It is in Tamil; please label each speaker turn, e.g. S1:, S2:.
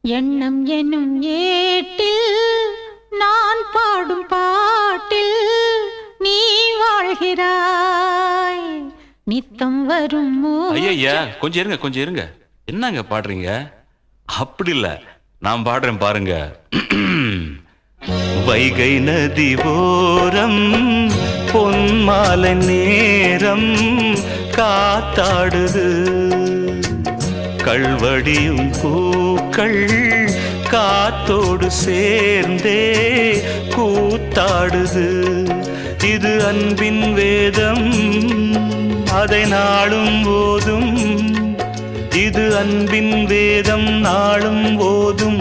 S1: எண்ணம் என்னும் ஏட்டில் நான் பாடும் பாட்டில் நீ வாழ்கிறாய். நித்தம் வரும்
S2: ஐயா கொஞ்சம் இருங்க என்னங்க பாடுறீங்க? அப்படி இல்ல, நான் பாடுறேன் பாருங்க. வைகை நதி ஓரம் பொன்மாலை நேரம் காத்தாடுது, கள்வடியும் பூக்கள் காத்தோடு சேர்ந்தே கூத்தாடுது. இது அன்பின் வேதம், அதை நாளும் போதும். இது அன்பின் வேதம், நாளும் போதும்.